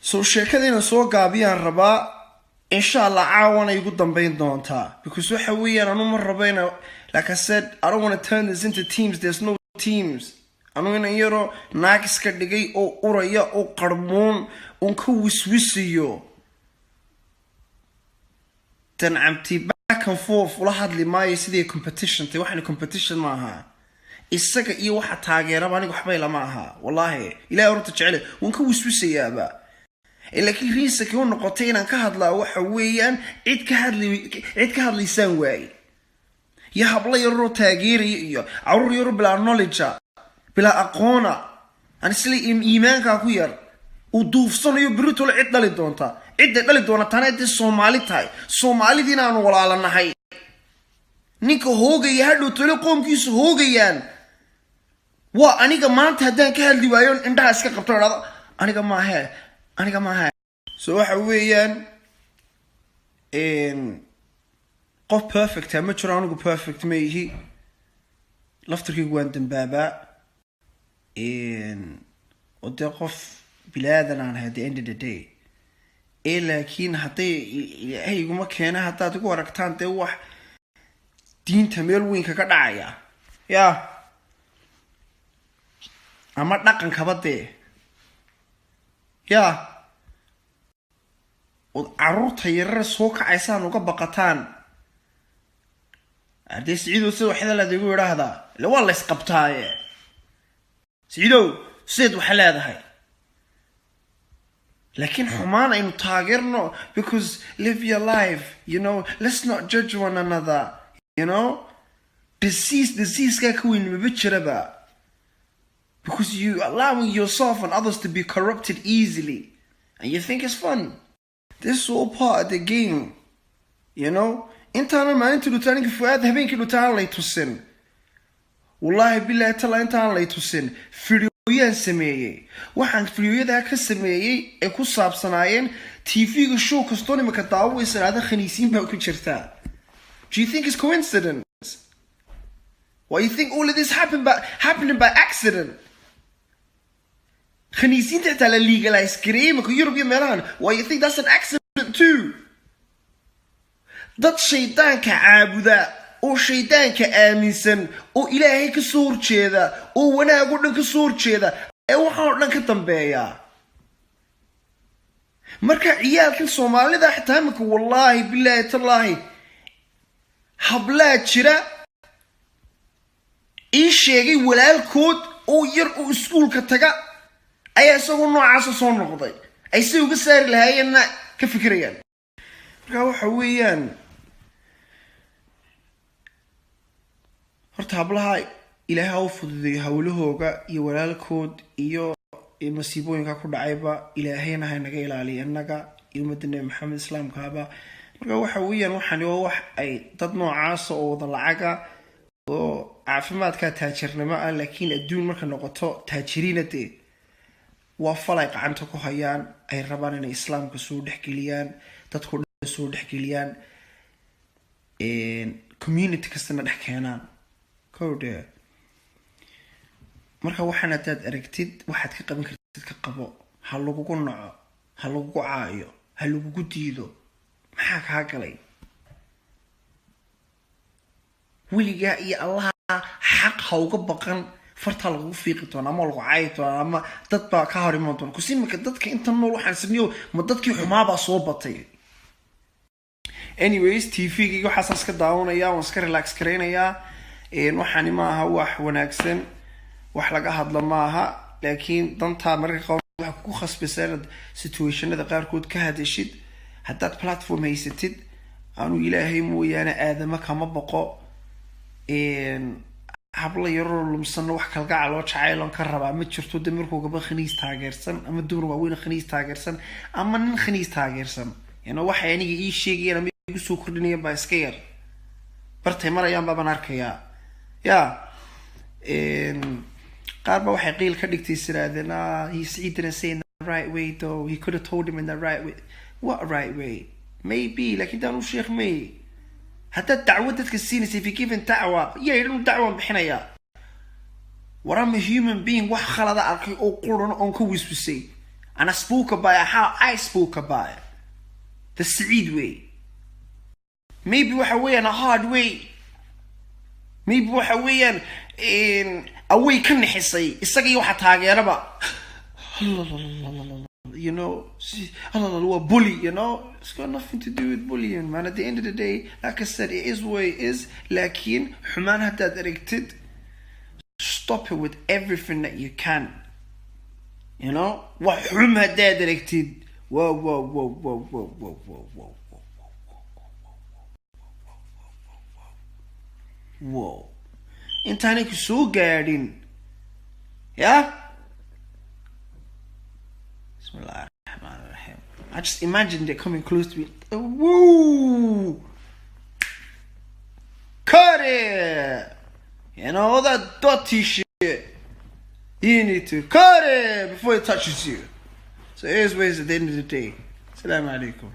So sheekadayna soo gaabiyaan rabaa insha Allah caawana igu dambeyn doontaa because waxa weeyaan anu ma rabayna like I said I don't want to turn this into teams. There's no teams. Anu ina yaro naag iska dhigay oo uraya oo qarmoon oo ka wiswisiyo tan amti back and forth wala hadli maayo sidii competition tay waxna competition ma aha isaga iyo waxa taageeraba aniga waxba ila ma aha wallahi ilaahay horta jecel waan ka wiswisayaaba laakiin riiska uu noqotay inaan ka hadlaa waxa weeyaan cid ka hadlaysaan waay ya habla yaro taageeriyo iyo carruur yaro bila knowledge bila aqoona aan isla iimaanka ku yar u duufsanayo birito la cid dhali doonta cid dhali doona tanada Soomaali tahay Soomaalidina aan walaalanahay ninka hoogaya hadhow tolo qoomkiisu hoogayaan waa aniga maanta hadaan ka hadli waayo indhaha iska qabto aniga ma aha so waxa weeyaan qof perfect ma jiro anigu perfect ma yihi laftirkaygu waan dambaaba wada qof bilaadan aan at the end of the day laakiin haday ilaahaygu keena hadaad ugu aragtaan de wax diinta meel weyn ka dhacaya ya ama dhaqanka bade ya carruurta yarar soo kacaysaan uga baqataan hadii Siciido sida waxda la digu yiraahdaa la waa la isqabtaaye Siciido sid waxa leedahay laakiin xumaan aynu taageerno because live your life, you know, let's not judge one another, you know. Disease ka kuwin mabijiraba because you allowing yourself and others to be corrupted easily and you think it's fun. This is all part of the game, you know. Intaana maalinta lutaaniga fuaad habeenkii lutaan lay tusin wallahi billahi tala intaan lay tusin fiidiyoyan sameeyay waxaan fiidiyada ka sameeyay ee ku saabsanaayeen TV-ga show kasto nimaka daawaysan aad khaniisiin baa ku jirta. Do you think it's coincidence? Why you think all of this happening by accident? خنيسين تاع legalize كريم كو Europe meelahan. Why you think that's an accident too? dad shaydaanka caabuda oo shaydaanka aaminsan oo Ilaahay ka soo horjeeda oo wanaag oo dhan ka soo horjeeda ee waxa oo dhan ka dambeeya marka ciyaalka Soomaalida xitaa marka wallahi billahi tallahi habla jira ii sheegay walaalkood oo yar oo iskuulka taga ayaa isagoo noocaas soo noqday ay si uga saari lahaayeen ka fikirayaan marka waxa weeyaan horta hablaha Ilaahay u fududeeyo hawlahooga iyo walaalkood iyo masiibooyinka ku dhacayba Ilaahayna ha naga ilaaliyo annaga iyo ummadda Maxamed islaamkaaba marka waxa weeyaan waxaan wax ay dad noocaas oo wada lacaga oo caafimaadka taajirnimo ah laakiin adduun marka noqoto taajiriinade waa falay gacanta ku hayaan ay rabaan inay islaamka soo dhaxgeliyaan dadku soo dhaxgeliyaan community kastana dhax keenaan kowde marka waxaan aad aragtid waxaad ka qaban kartid ka qabo ha lagu naco ha lagu caayo ha lagu diido maxaa ka galay wiliga iyo Allah xaq ha uga baqan farta lagu fiiqi doona ama lagu caayi doona ama dad baa ka hor iman doona kusimka dadka inta nool waxaan sameeyo ma dadkii xumaaba soo batay. Anyways TV-ga waxa iska daawanaya oo iska relax kareynaya waxaan ma aha wax wanaagsan wax laga hadla ma aha laakiin danta marka qof wax ku khasbisay situationada qaar kood ka hadashid hadaad platform haysatid aanu Ilaahay mooyaane aadama kama baqo habla yaro lumsan wax kalgacal oo jacayl ka raba ma jirto damirkooga ba khaniis taageersan ama dumar waaweyn khaniis taageersan ama nin khaniis taageersan waxa aniga ii sheegayeen igu soo kordhinaya ba iska yar bartay marayaan baan arkaya ya qaar ba waxay qiil ka dhigtay siraadana he's didn't say in the right way though he could have told him in the right way. What right way? Maybe like danu sheekh may hatta dacwadadka siinaysa if you give dacwa yeerin dacwa bixinaya what I'm a human being wax khalada arkay oo quran on ku wiswisay And I spoke about it how I spoke about it. The Saeed way. Maybe waxa weeyaan a hard way. Maybe waxa weeyaan a way ka nixisay isaga iyo waxa taageeraba. You know, bully, you know, it's got nothing to do with bullying, man. At the end of the day, like I said, it is what it is. Lakin, xumaan haddaad aragtid, stop it with everything that you can. You know, wax xum haddaad aragtid, whoa. Whoa. Intaanay ku soo gaadhin. Yeah? I just imagined it coming close to me. Woo! Cut it! You know, all that dirty shit. You need to cut it before it touches you. So here's ways at the end of the day. Assalamu alaikum.